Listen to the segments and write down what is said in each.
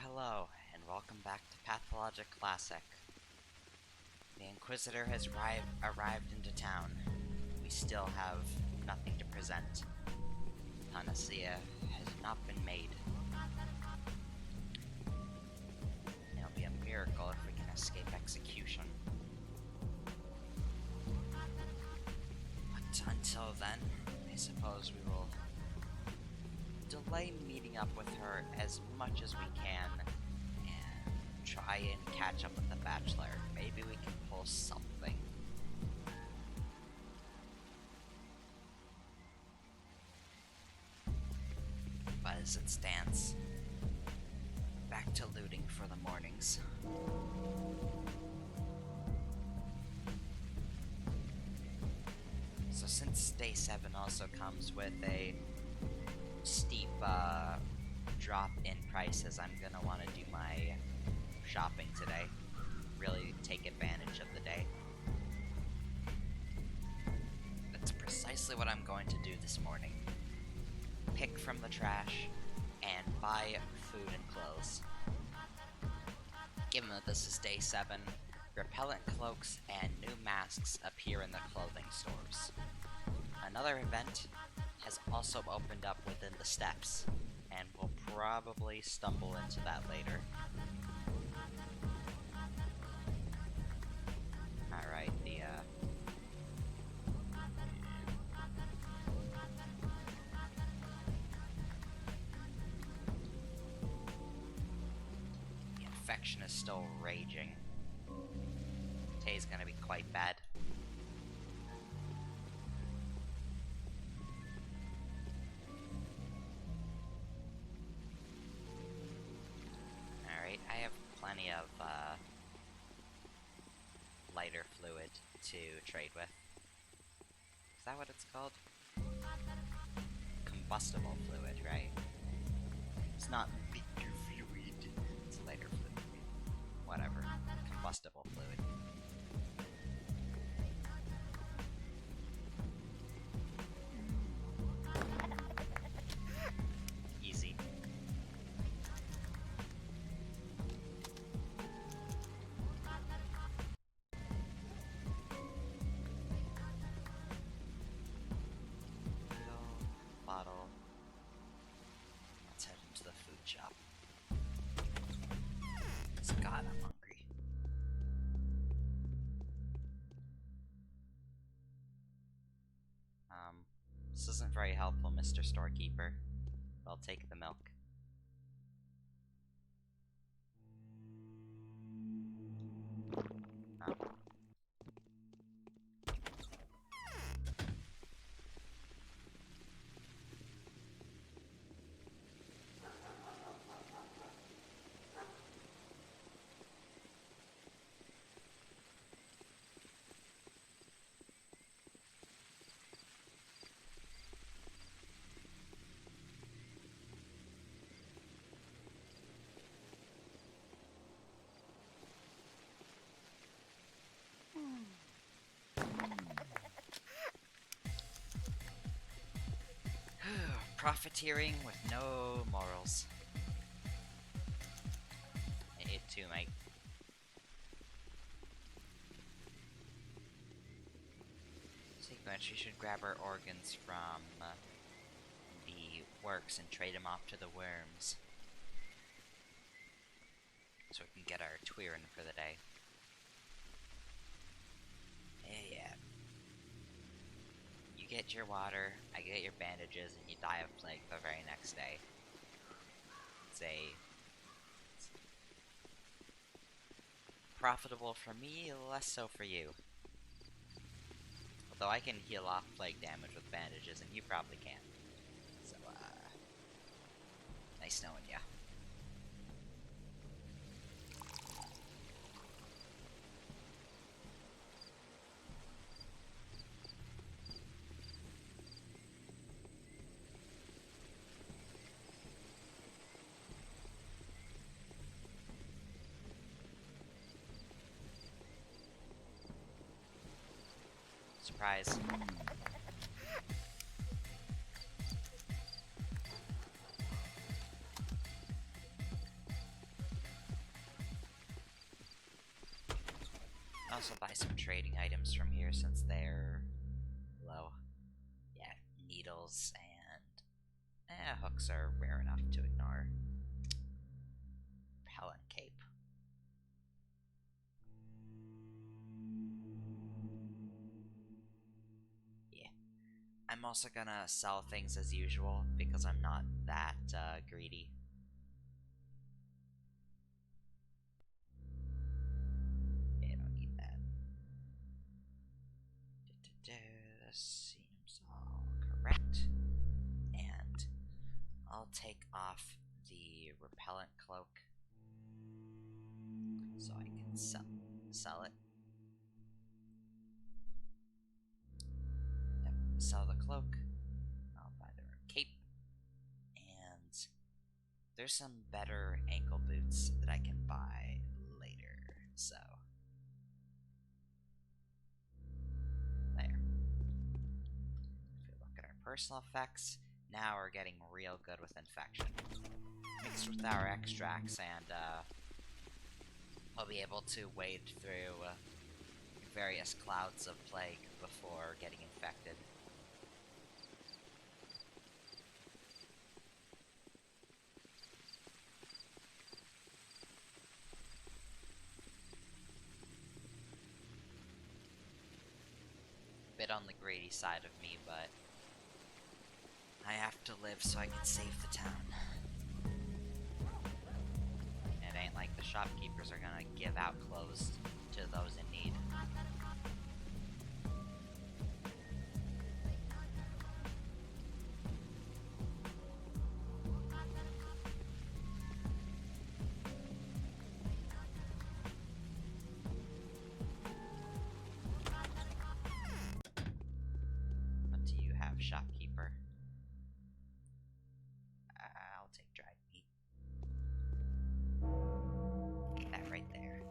Hello, and welcome back to Pathologic Classic. The Inquisitor has arrived into town. We still have nothing to present. Panacea has not been made. It'll be a miracle if we can escape execution. But until then, I suppose we will delay meeting up with her as much as we can and try and catch up with the Bachelor. Maybe we can pull something. But as it stands, back to looting for the mornings. So since day 7 also comes with a steep drop in prices, I'm gonna want to do my shopping today. Really take advantage of the day. That's precisely what I'm going to do this morning. Pick from the trash and buy food and clothes. Given that this is day 7, repellent cloaks and new masks appear in the clothing stores. Another event has also opened up within the steps, and we'll probably stumble into that later. Alright, the infection is still raging. Today's gonna be quite bad. Alright, I have plenty of lighter fluid to trade with. Is that what it's called? Combustible fluid, right? It's not liquor fluid, it's lighter fluid. Whatever. Combustible fluid. Easy. Bottle. Let's head into the food shop. God, I'm hungry. This isn't very helpful, Mr. Storekeeper. I'll take the milk. Profiteering with no morals. It too, mate. Sequence, she should grab our organs from the works and trade them off to the worms. So we can get our Tweerin for the day. Yeah. You get your water, I get your bandages, and you die of plague the very next day. It's profitable for me, less so for you. Although I can heal off plague damage with bandages, and you probably can't. So, nice knowing ya. Surprise. also buy some trading items from here since they're low. Yeah, needles and hooks are rare enough to ignore. Repellent cape. Yeah. I'm also gonna sell things as usual because I'm not that greedy. Yeah, I don't need that. This seems all correct. And I'll take off the repellent cloak so I can sell it. Yep, sell the cloak. I'll buy the cape. And there's some better ankle boots that I can buy later, so there. If we look at our personal effects, now we're getting real good with infection. Mixed with our extracts, and we'll be able to wade through various clouds of plague before getting infected. Bit on the greedy side of me, but I have to live so I can save the town. It ain't like the shopkeepers are gonna give out clothes to those in need. What do you have, shopkeeper? I'll take dried meat. That right there.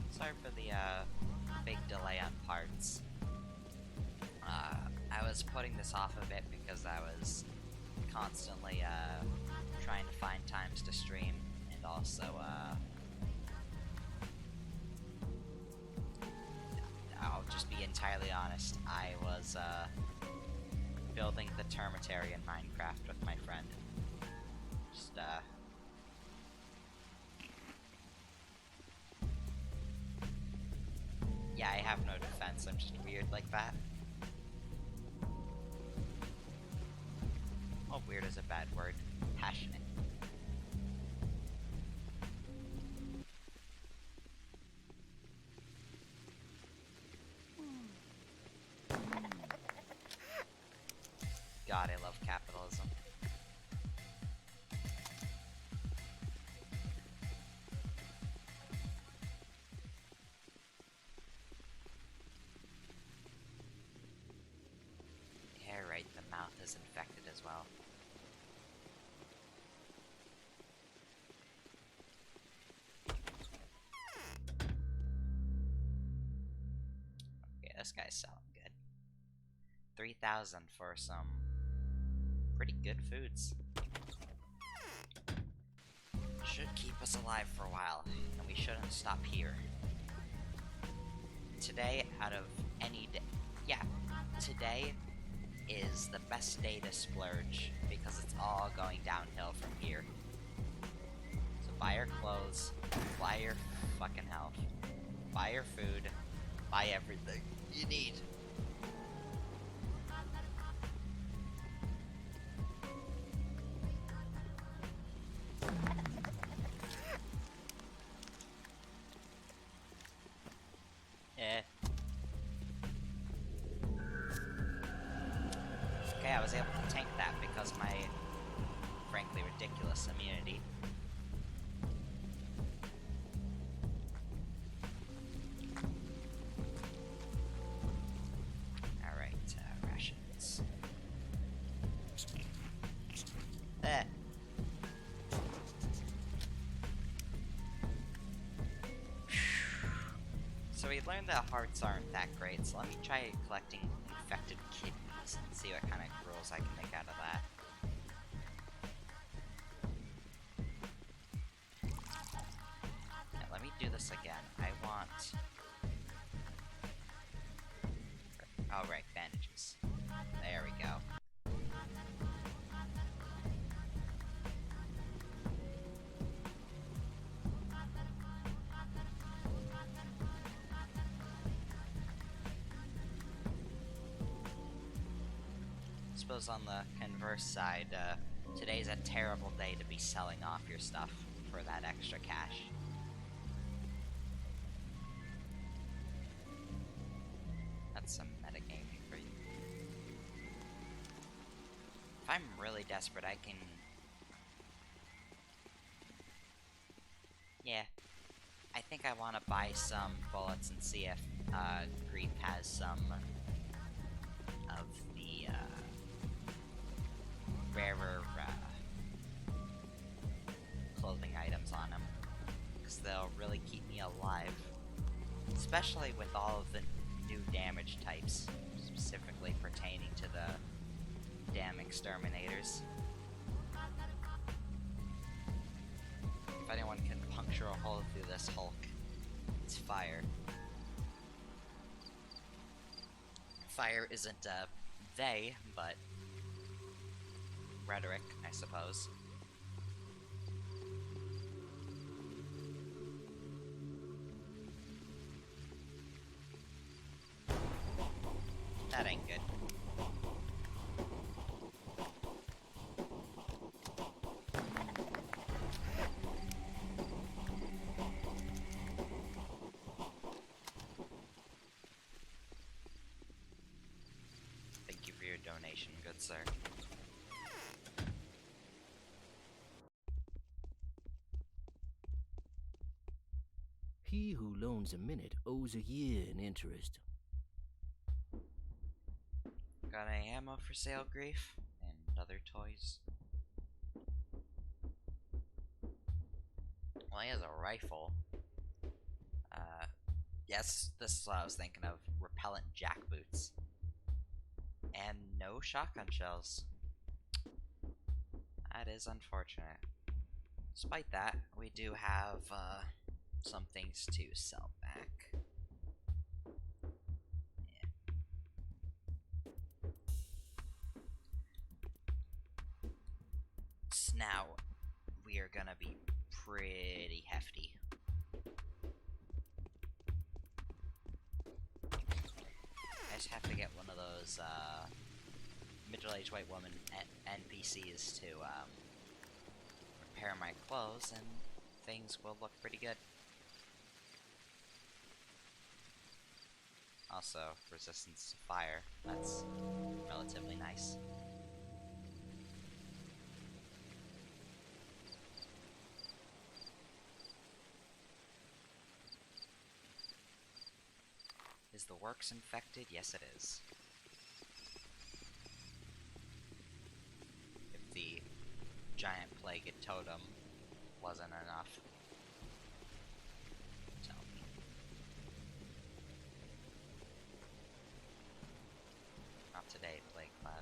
Sorry for the big delay on parts. I was putting this off a bit because I was constantly trying to find times to stream, and also I'll just be entirely honest, I was building the termitary in Minecraft with my friend. Just yeah, I have no defense, I'm just weird like that. Well, weird is a bad word. Passionate. God, I love capitalism. Yeah, right, the mouth is infected as well. Okay, this guy's selling good. 3,000 for some pretty good foods. Should keep us alive for a while, and we shouldn't stop here. Today, out of any day, yeah, today is the best day to splurge, because it's all going downhill from here. So buy your clothes, buy your fucking health, buy your food, buy everything you need. Okay, I was able to tank that because my, frankly, ridiculous immunity. Alright, rations. So we learned that hearts aren't that great, so let me try collecting infected kidneys. these and see what kind of rules I can make out of that. Now, let me do this again. I want... Oh, right, bandages. There we go. Suppose on the converse side, today's a terrible day to be selling off your stuff for that extra cash. That's some metagaming for you. If I'm really desperate, I can... Yeah. I think I want to buy some bullets and see if, Grief has some of the, rarer, clothing items on him. Because they'll really keep me alive. Especially with all of the new damage types, specifically pertaining to the damn exterminators. If anyone can puncture a hole through this Hulk, it's fire. Fire isn't, they, but rhetoric, I suppose. That ain't good. Thank you for your donation, good sir. He who loans a minute owes a year in interest. Got any ammo for sale, Grief? And other toys? Well, he has a rifle. Yes, this is what I was thinking of. Repellent jackboots. And no shotgun shells. That is unfortunate. Despite that, we do have, some things to sell back. Now, we are gonna be pretty hefty. I just have to get one of those, middle-aged white woman NPCs to, repair my clothes, and things will look pretty good. Also, resistance to fire. That's relatively nice. Is the works infected? Yes, it is. If the giant plague totem wasn't enough. Tell me. Not today, Plague Cloud.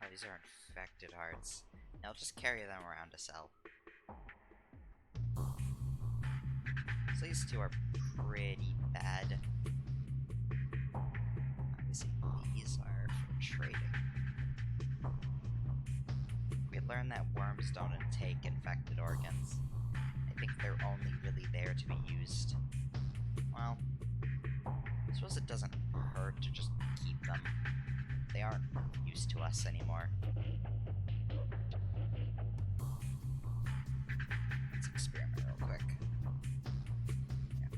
Oh, these are infected hearts. I'll just carry them around to sell. So these two are pretty bad. Obviously, these are for trading. We learned that worms don't intake infected organs. I think they're only really there to be used. Well, I suppose it doesn't hurt to just keep them. They aren't used to us anymore. Let's experiment real quick.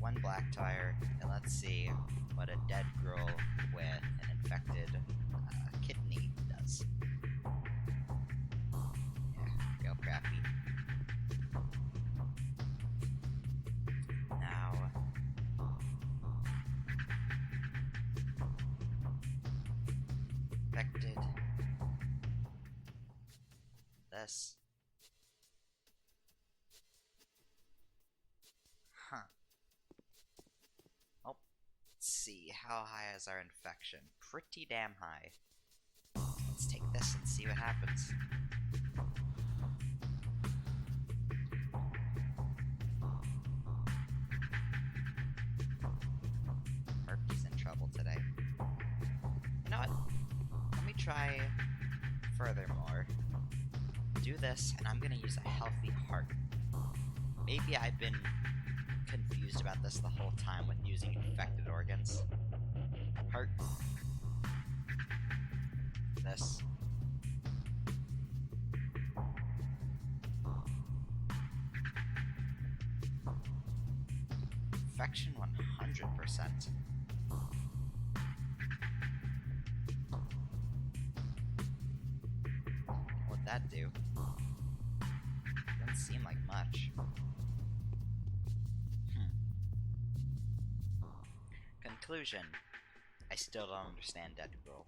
One black tire, and let's see what a dead girl with an infected kidney does. Yeah, real crappy. Now, infected. This. Huh. Oh, let's see. How high is our infection? Pretty damn high. Let's take this and see what happens. Murphy's in trouble today. You know what? Let me try furthermore. Do this, and I'm gonna use a healthy heart. Maybe I've been confused about this the whole time with using infected organs. Heart. This. Infection 100%. What'd that do? Doesn't seem like much. Conclusion. I still don't understand Dead Girl.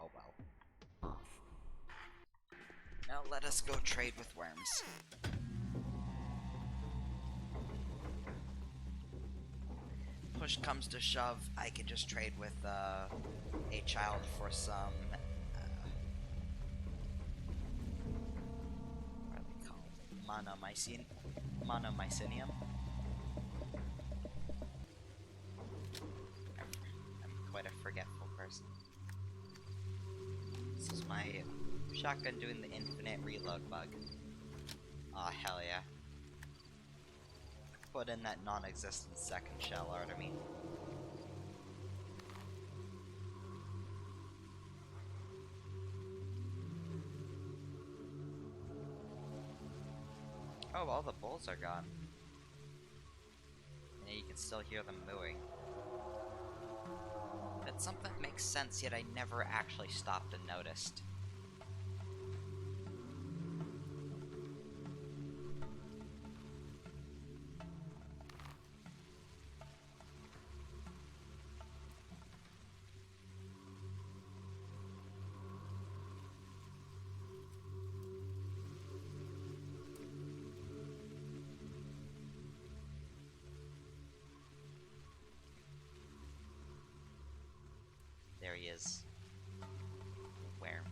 Oh well. Now let us go trade with worms. Push comes to shove, I can just trade with a child for some what are they called? Monomycinium. I'm quite a forgetful person. This is my shotgun doing the infinite reload bug. Aw, hell yeah. Put in that non-existent second shell artery. Oh, all the bulls are gone. And you can still hear them mooing. It's something that makes sense, yet I never actually stopped and noticed. There he is. Where?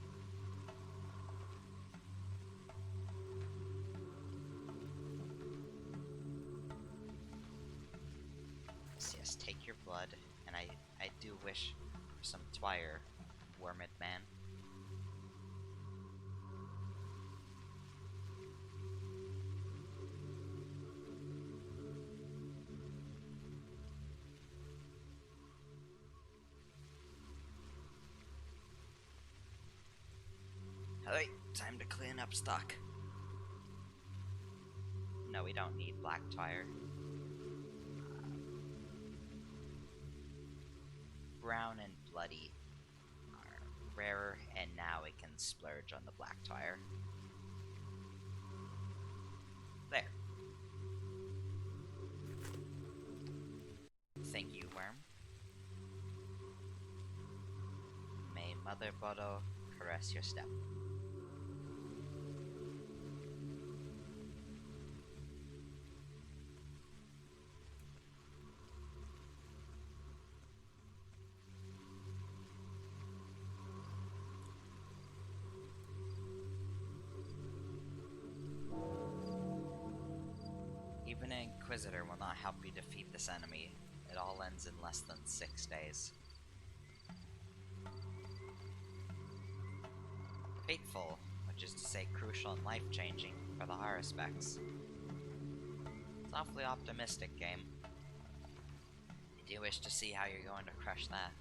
Yes, take your blood, and I do wish for some twire, Wormid man. Alright, time to clean up stock. No, we don't need black tire. Brown and bloody are rarer, and now we can splurge on the black tire. There. Thank you, worm. May Mother Bodo caress your step. Even an Inquisitor will not help you defeat this enemy. It all ends in less than 6 days. Fateful, which is to say crucial and life-changing, for the Haruspex. It's awfully optimistic, game. I do wish to see how you're going to crush that.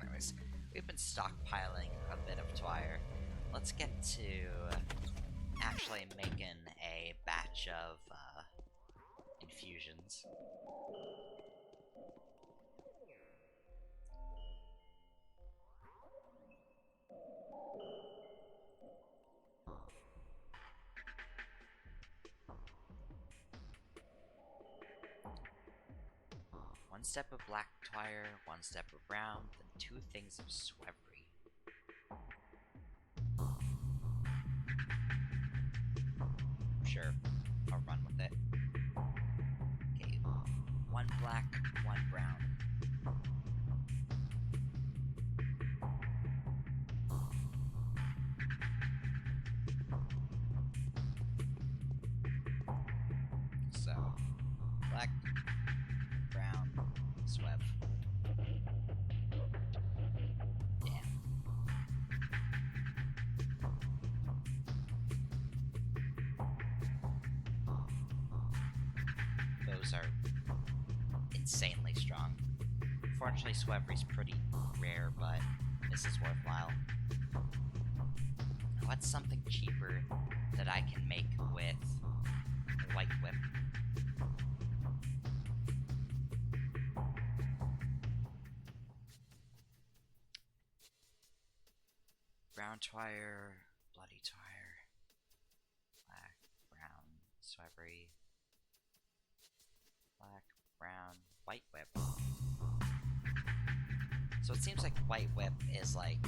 Anyways, we've been stockpiling a bit of twire. Let's get to actually making a batch of infusions. One step of black twire, one step of brown, then 2 things of swevery. Sure, I'll run with it. Okay, 1 black, 1 brown. So, black, brown, sweb. Damn. Those are insanely strong. Fortunately, Swevery's pretty rare, but this is worthwhile. What's something cheaper that I can make with White Whip? Brown twire, bloody twire, black, brown, Swevery, black, brown, White Whip. So it seems like White Whip is like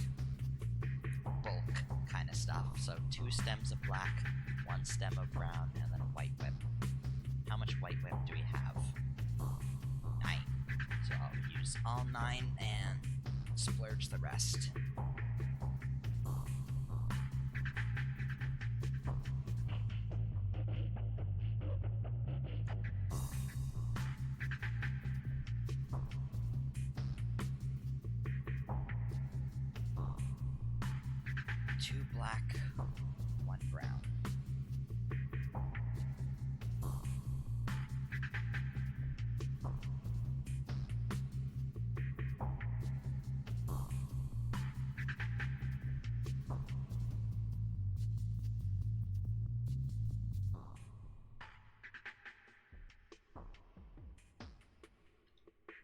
bulk kind of stuff. So 2 stems of black, 1 stem of brown, and then a White Whip. How much White Whip do we have? 9. So I'll use all 9 and splurge the rest. Two black, 1 brown.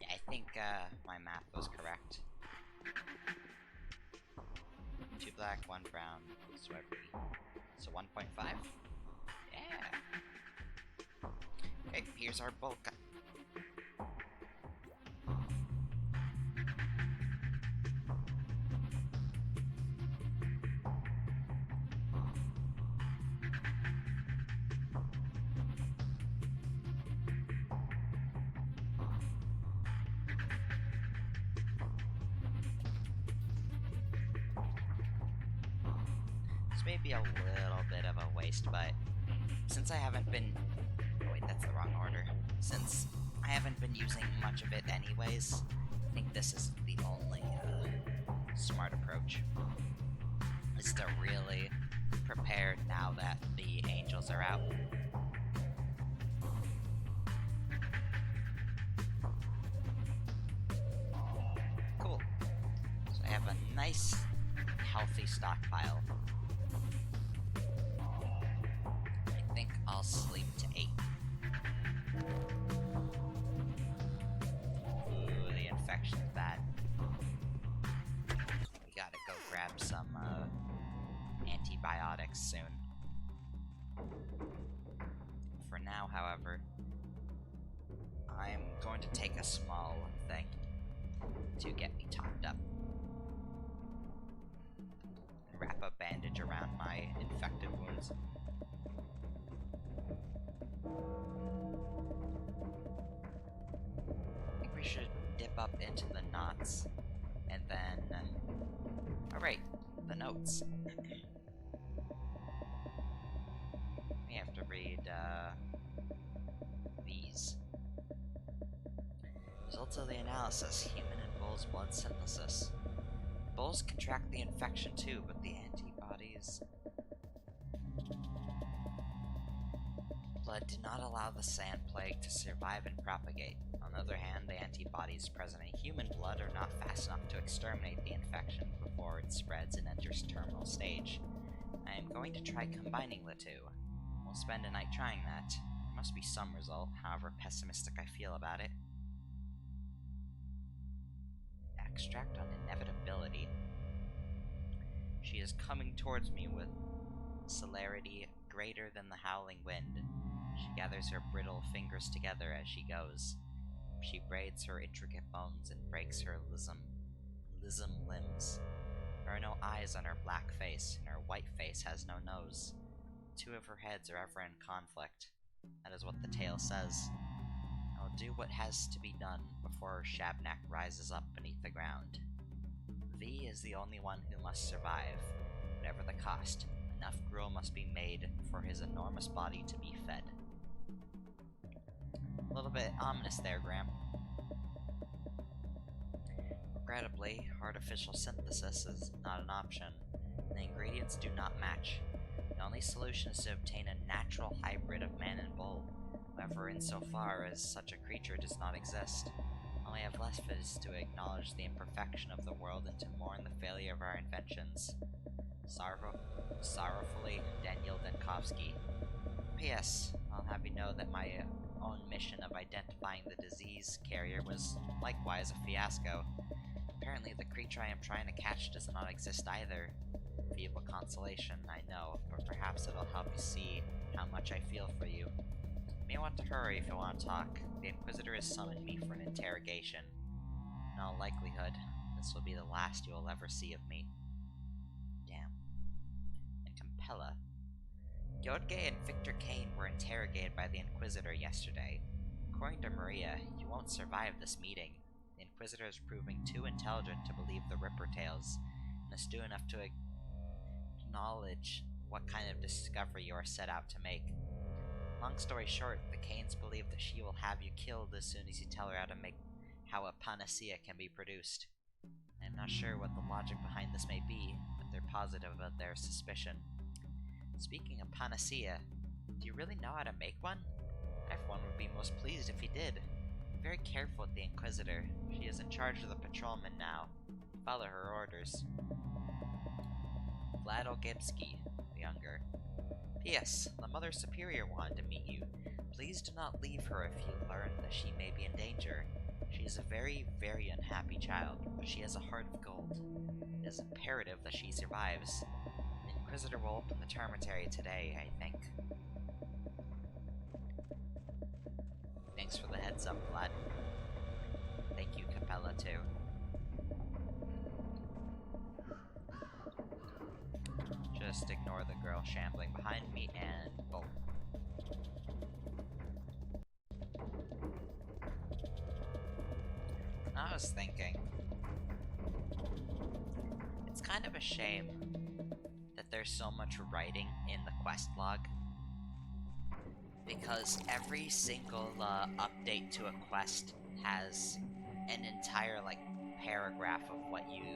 Yeah, I think my math was correct. 2 black, 1 brown, Swevery. So 1.5? Yeah. Okay, here's our bulk. This may be a little bit of a waste, but since I haven't been... Oh wait, that's the wrong order. Since I haven't been using much of it anyways, I think this is the only smart approach. Is to really prepare now that the angels are out. Cool. So I have a nice, healthy stockpile. I think I'll sleep to 8. Ooh, the infection's bad. We gotta go grab some antibiotics soon. For now, however, I'm going to take a small thing to get me topped up. And wrap a bandage around my infected wounds. I think we should dip up into the knots, and then... Alright, the notes. We have to read, these. There's Results of the analysis: human and bull's blood synthesis. Bulls contract the infection too, but the antibodies... blood do not allow the sand plague to survive and propagate. On the other hand, the antibodies present in human blood are not fast enough to exterminate the infection before it spreads and enters terminal stage. I am going to try combining the two. We'll spend a night trying that. There must be some result, however pessimistic I feel about it. Extract on inevitability. She is coming towards me with celerity greater than the howling wind. She gathers her brittle fingers together as she goes. She braids her intricate bones and breaks her lissom limbs. There are no eyes on her black face, and her white face has no nose. Two of her heads are ever in conflict. That is what the tale says. I will do what has to be done before Shabnak rises up beneath the ground. V is the only one who must survive, whatever the cost. Enough gruel must be made for his enormous body to be fed. A little bit ominous there, Graham. Regrettably, artificial synthesis is not an option. The ingredients do not match. The only solution is to obtain a natural hybrid of man and bull. However, insofar as such a creature does not exist, all I have left is to acknowledge the imperfection of the world and to mourn the failure of our inventions. Sorrowfully, Daniel Denkovsky. P.S. I'll have you know that my own mission of identifying the disease carrier was likewise a fiasco. Apparently the creature I am trying to catch does not exist either. Feeble consolation, I know, but perhaps it'll help you see how much I feel for you. You may want to hurry if you want to talk. The Inquisitor has summoned me for an interrogation. In all likelihood, this will be the last you will ever see of me. Damn. And Capella. Yodge and Victor Kane were interrogated by the Inquisitor yesterday. According to Maria, you won't survive this meeting. The Inquisitor is proving too intelligent to believe the Ripper tales, and astute enough to acknowledge what kind of discovery you are set out to make. Long story short, the Kanes believe that she will have you killed as soon as you tell her how a panacea can be produced. I'm not sure what the logic behind this may be, but they're positive about their suspicion. Speaking of panacea, do you really know how to make one? Everyone would be most pleased if he did. Be very careful with the Inquisitor. She is in charge of the patrolmen now. Follow her orders. Vlad Ogibsky, the younger. P.S. The Mother Superior wanted to meet you. Please do not leave her if you learn that she may be in danger. She is a very, very unhappy child, but she has a heart of gold. It is imperative that she survives. The Inquisitor will open the termitary today, I think. Thanks for the heads up, Vlad. Thank you, Capella, too. Just ignore the girl shambling behind me and bolt. I was thinking, it's kind of a shame that there's so much writing in the quest log, because every single update to a quest has an entire paragraph of what you've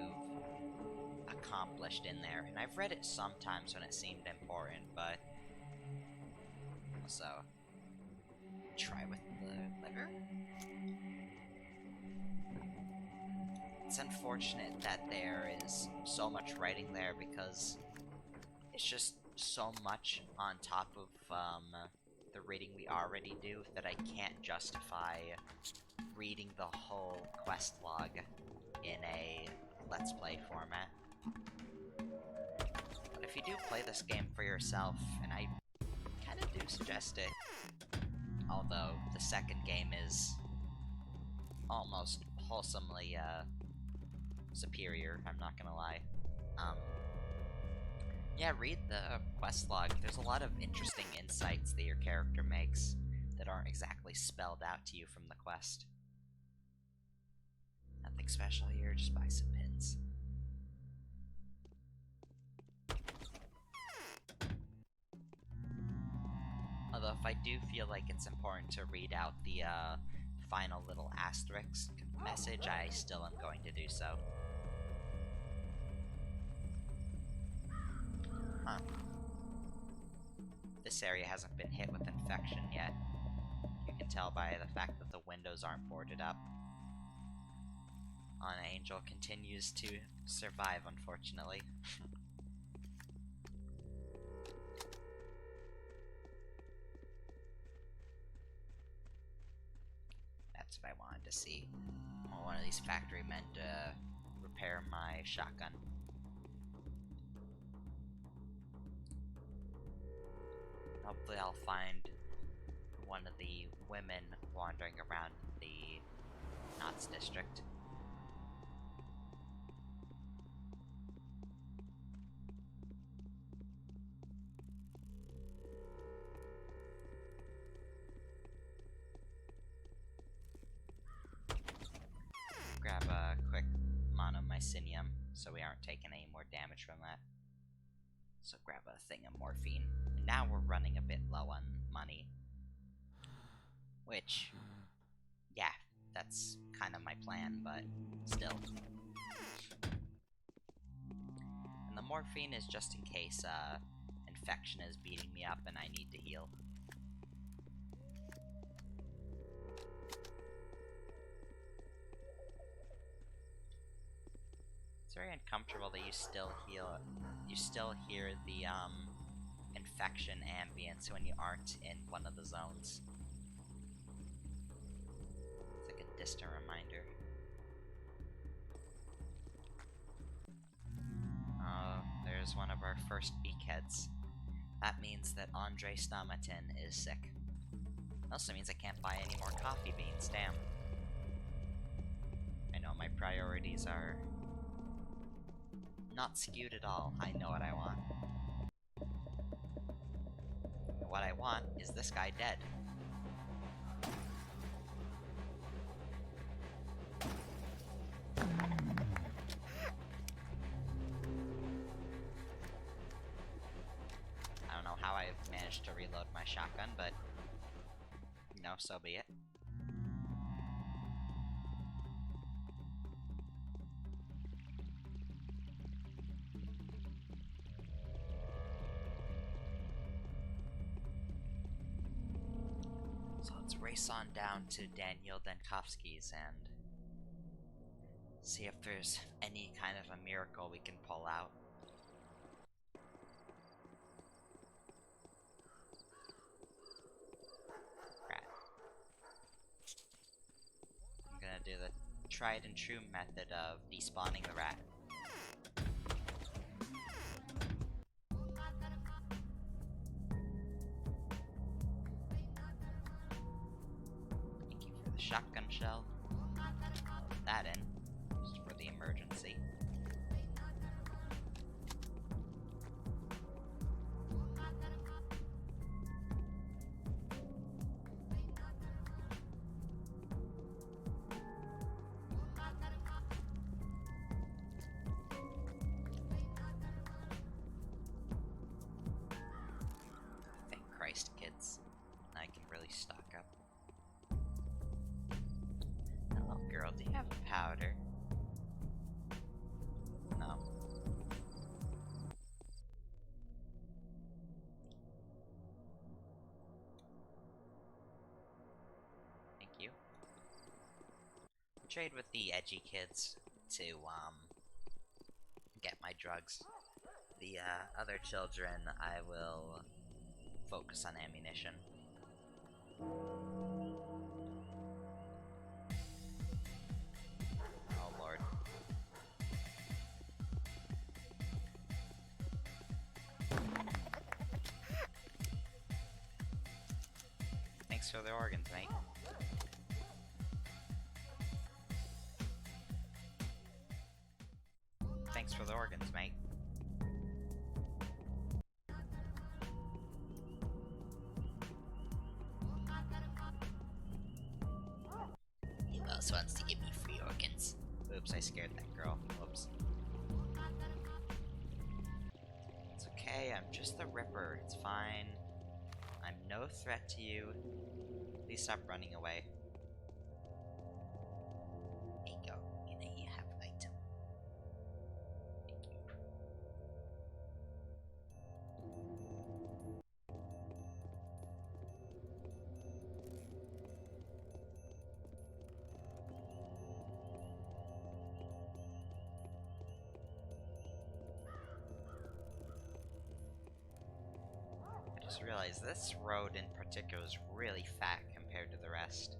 accomplished in there, and I've read it sometimes when it seemed important, but also try with the liver. It's unfortunate that there is so much writing there because it's just so much on top of the reading we already do that I can't justify reading the whole quest log in a Let's Play format. But if you do play this game for yourself, and I kind of do suggest it, although the second game is almost wholesomely superior, I'm not gonna lie. Yeah, read the quest log. There's a lot of interesting insights that your character makes that aren't exactly spelled out to you from the quest. Nothing special here, just buy some pins. Although if I do feel like it's important to read out the final little asterisk message, I still am going to do so. Huh. This area hasn't been hit with infection yet. You can tell by the fact that the windows aren't boarded up. Angel continues to survive, unfortunately. That's what I wanted to see. I want one of these factory men to repair my shotgun. Hopefully I'll find one of the women wandering around the Knots district. Grab a quick monomycinium so we aren't taking any more damage from that. So grab a thing of morphine. And now we're running a bit low on money. Which, yeah, that's kind of my plan, but still. And the morphine is just in case infection is beating me up and I need to heal. It's very uncomfortable that you still hear the infection ambience when you aren't in one of the zones. It's like a distant reminder. Oh, there's one of our first beakheads. That means that Andre Stomatin is sick. Also means I can't buy any more coffee beans, damn. I know my priorities are not skewed at all. I know what I want. And what I want is this guy dead. I don't know how I've managed to reload my shotgun, but you know, so be it. So let's race on down to Daniel Denkovsky's and see if there's any kind of a miracle we can pull out. Rat. I'm gonna do the tried and true method of despawning the rat. Thank you for the shotgun shell. Put that in, just for the emergency. Thank Christ, kids. I can really stock up. Hello, girl. Do you have powder? No. Thank you. Trade with the edgy kids to get my drugs. The other children, I will focus on ammunition. Oh lord. Thanks for the organs, mate. Thanks for the organs, mate. Who else wants to give me free organs? Oops, I scared that girl. Whoops. It's okay, I'm just the Ripper. It's fine. I'm no threat to you. Please stop running away. just realized this road in particular is really fat compared to the rest.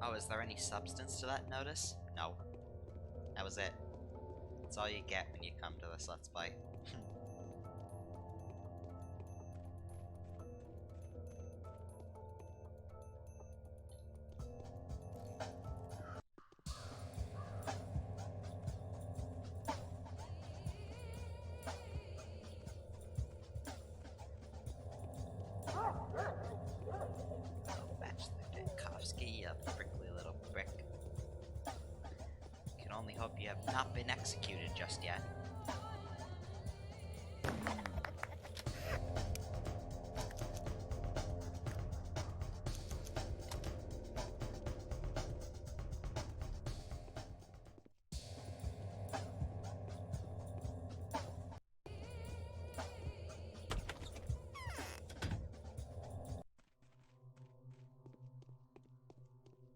Oh, is there any substance to that notice? No. That was it. That's all you get when you come to this Let's Play. You prickly little prick. Can only hope you have not been executed just yet.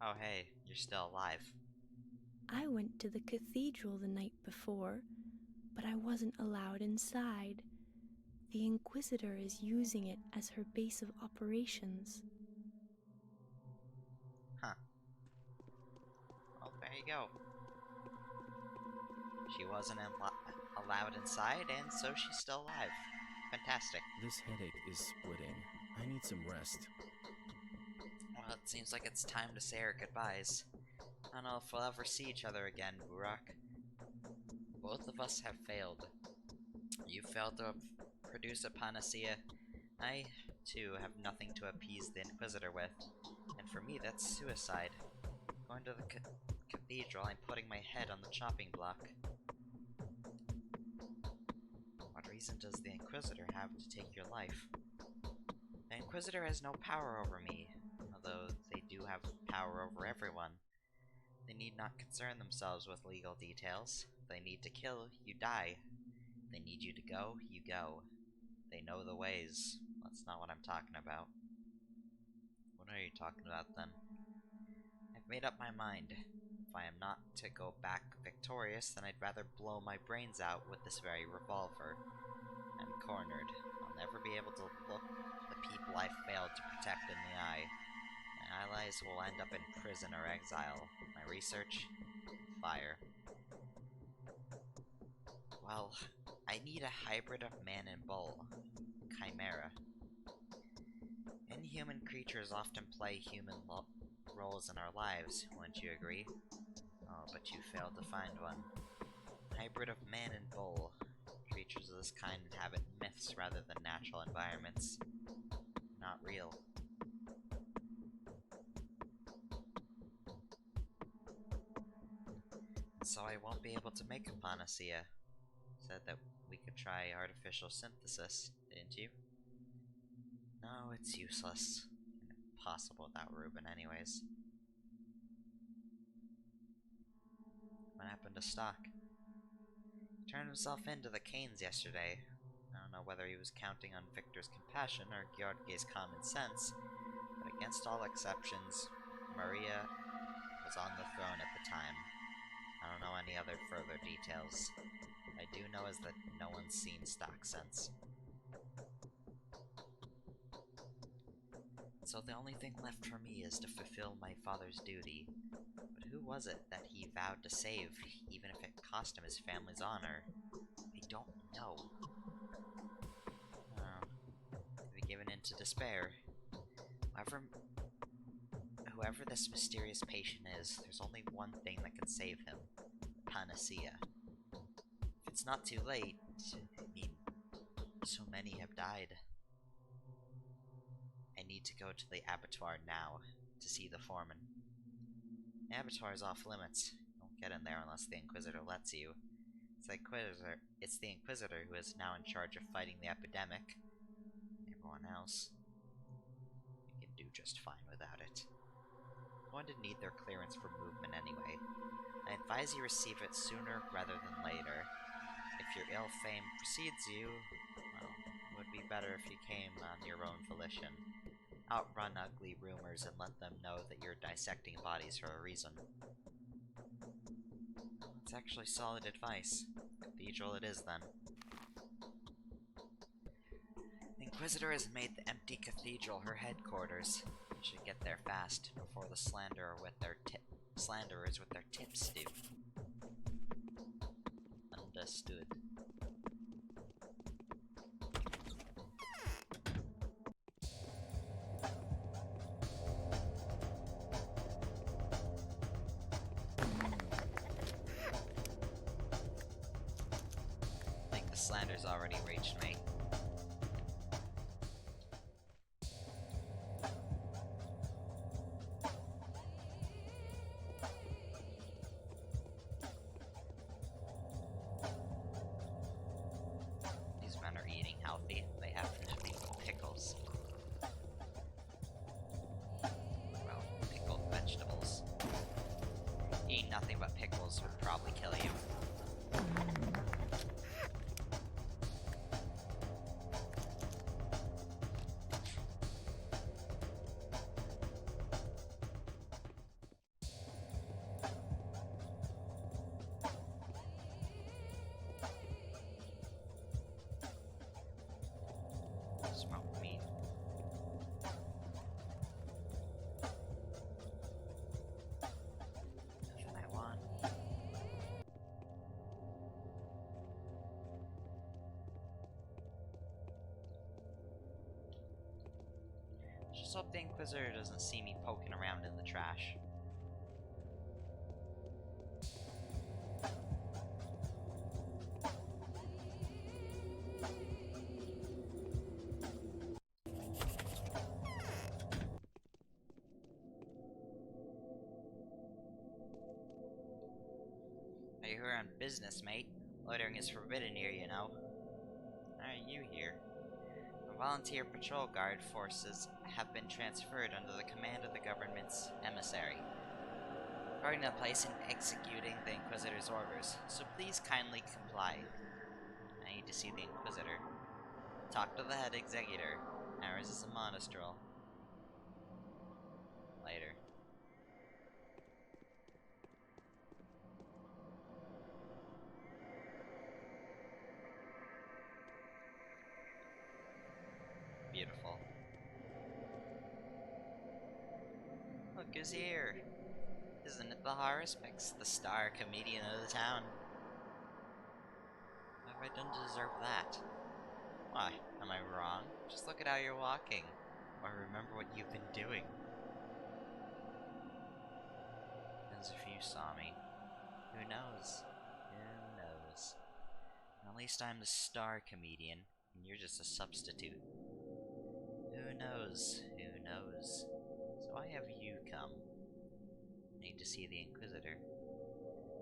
Oh hey, you're still alive. I went to the cathedral the night before, but I wasn't allowed inside. The Inquisitor is using it as her base of operations. Huh. Well, there you go. She wasn't allowed inside, and so she's still alive. Fantastic. This headache is splitting. I need some rest. Well, it seems like it's time to say our goodbyes. I don't know if we'll ever see each other again, Burak. Both of us have failed. You failed to produce a panacea. I, too, have nothing to appease the Inquisitor with. And for me, that's suicide. Going to the cathedral, I'm putting my head on the chopping block. What reason does the Inquisitor have to take your life? The Inquisitor has no power over me, although they do have power over everyone. They need not concern themselves with legal details. They need to kill, you die. They need you to go, you go. They know the ways. That's not what I'm talking about. What are you talking about, then? I've made up my mind. If I am not to go back victorious, then I'd rather blow my brains out with this very revolver. I'm cornered. I'll never be able to look the people I failed to protect in the eye. My allies will end up in prison or exile. My research? Fire. Well, I need a hybrid of man and bull. Chimera. Inhuman creatures often play human roles in our lives, wouldn't you agree? Oh, but you failed to find one. Hybrid of man and bull. Creatures of this kind inhabit myths rather than natural environments. Not real. So I won't be able to make a panacea. Said that we could try artificial synthesis, didn't you? No, it's useless. Impossible without Reuben anyways. What happened to Stock? He turned himself in to the Canes yesterday. I don't know whether he was counting on Victor's compassion or Georgie's common sense, but against all exceptions, Maria was on the throne at the time. I don't know any other further details. What I do know is that no one's seen Stock since. So the only thing left for me is to fulfill my father's duty. But who was it that he vowed to save, even if it cost him his family's honor? I don't know. To be given into despair. Whoever this mysterious patient is, there's only one thing that can save him. Panacea. If it's not too late, I mean, so many have died. I need to go to the abattoir now, to see the foreman. The abattoir is off limits. You won't get in there unless the Inquisitor lets you. It's the Inquisitor who is now in charge of fighting the epidemic. Everyone else, you can do just fine without it. I'm going to need their clearance for movement anyway. I advise you receive it sooner rather than later. If your ill fame precedes you, well, it would be better if you came on your own volition. Outrun ugly rumors and let them know that you're dissecting bodies for a reason. It's actually solid advice. Cathedral it is, then. Inquisitor has made the empty cathedral her headquarters. We should get there fast before the slanderers with their tips do. Understood. I think the slander's already reached me. Healthy. They happen to be pickles. Well, pickled vegetables. Eating nothing but pickles would probably kill you. Smoked meat. Nothing I want. Just hope the Inquisitor doesn't see me poking around in the trash. Are you here on business, mate? Loitering is forbidden here, you know. Why are you here? The volunteer patrol guard forces have been transferred under the command of the government's emissary. Guarding the place and executing the Inquisitor's orders, so please kindly comply. I need to see the Inquisitor. Talk to the head executor. Ours is a monastral. Later. Beautiful. Look who's here. Isn't it the Haruspex, the star comedian of the town? What have I done to deserve that? Why, am I wrong? Just look at how you're walking. Or remember what you've been doing. As if you saw me. Who knows? Who knows? At least I'm the star comedian, and you're just a substitute. Who knows? Who knows? So why have you come? Need to see the Inquisitor.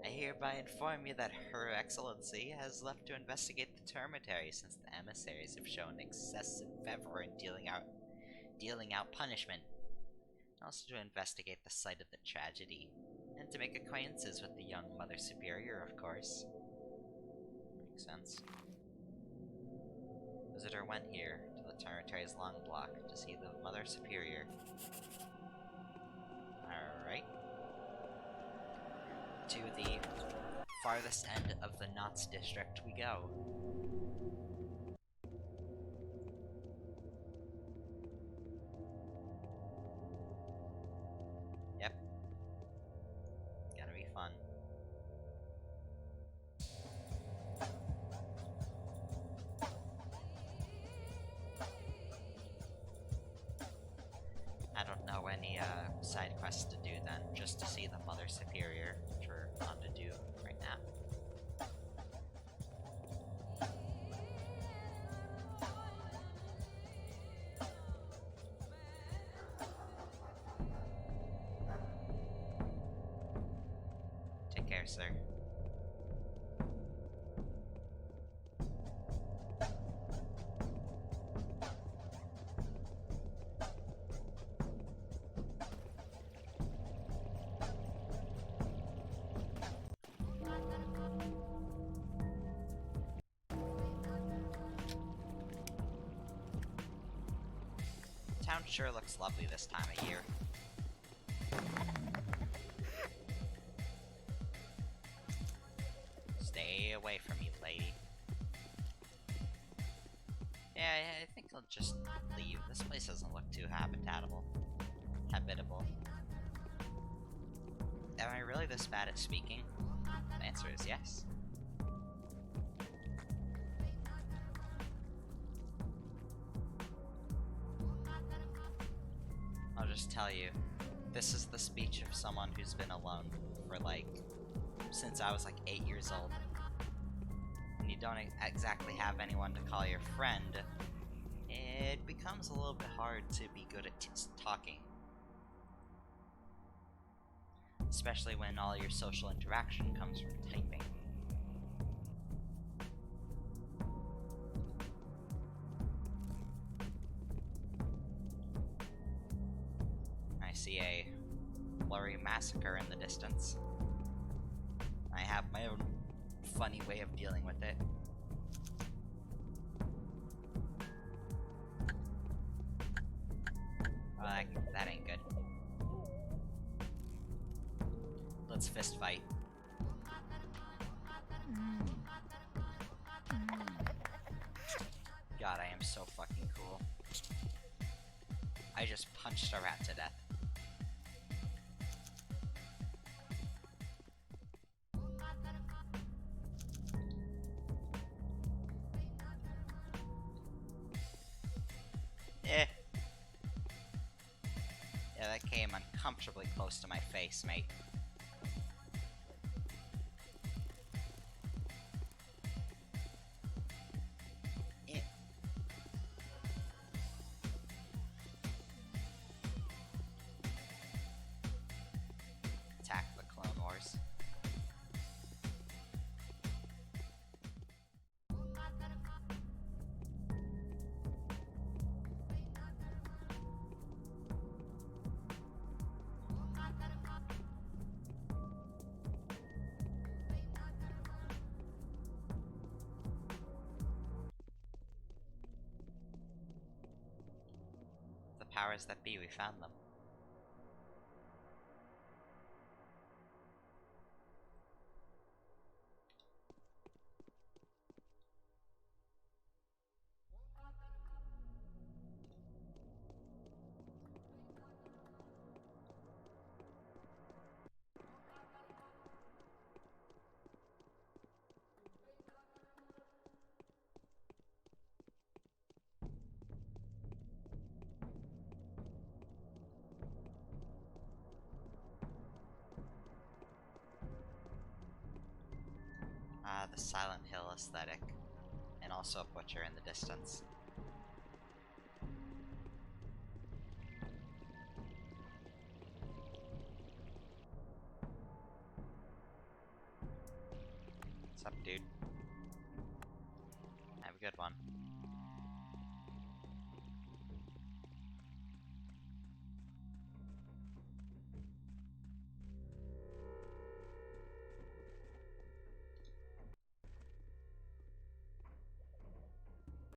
I hereby inform you that Her Excellency has left to investigate the termitary since the emissaries have shown excessive fervor in dealing out punishment. Also to investigate the site of the tragedy, and to make acquaintances with the young Mother Superior, of course. Makes sense. Visitor went here, to the termitary's long block, to see the Mother Superior. Alright. To the farthest end of the Knots district we go. Yep. Gotta be fun. I don't know any side quests to do then, just to see the Mother Superior, which we're on to do right now. Take care, sir. Town sure looks lovely this time of year. Stay away from me, lady. Yeah, I think I'll just leave. This place doesn't look too habitable. Am I really this bad at speaking? The answer is yes. I'll just tell you, this is the speech of someone who's been alone for since I was 8 years old. When you don't exactly have anyone to call your friend, it becomes a little bit hard to be good at talking. Especially when all your social interaction comes from typing. I see a blurry massacre in the distance. I have my own funny way of dealing with it. Oh, that ain't good. Let's fist fight. God, I am so fucking cool. I just punched a rat to death. Yeah, that came uncomfortably close to my face, mate. Attack the Clone Wars. The powers that be, we found them. The Silent Hill aesthetic, and also a butcher in the distance. What's up, dude? Have a good one.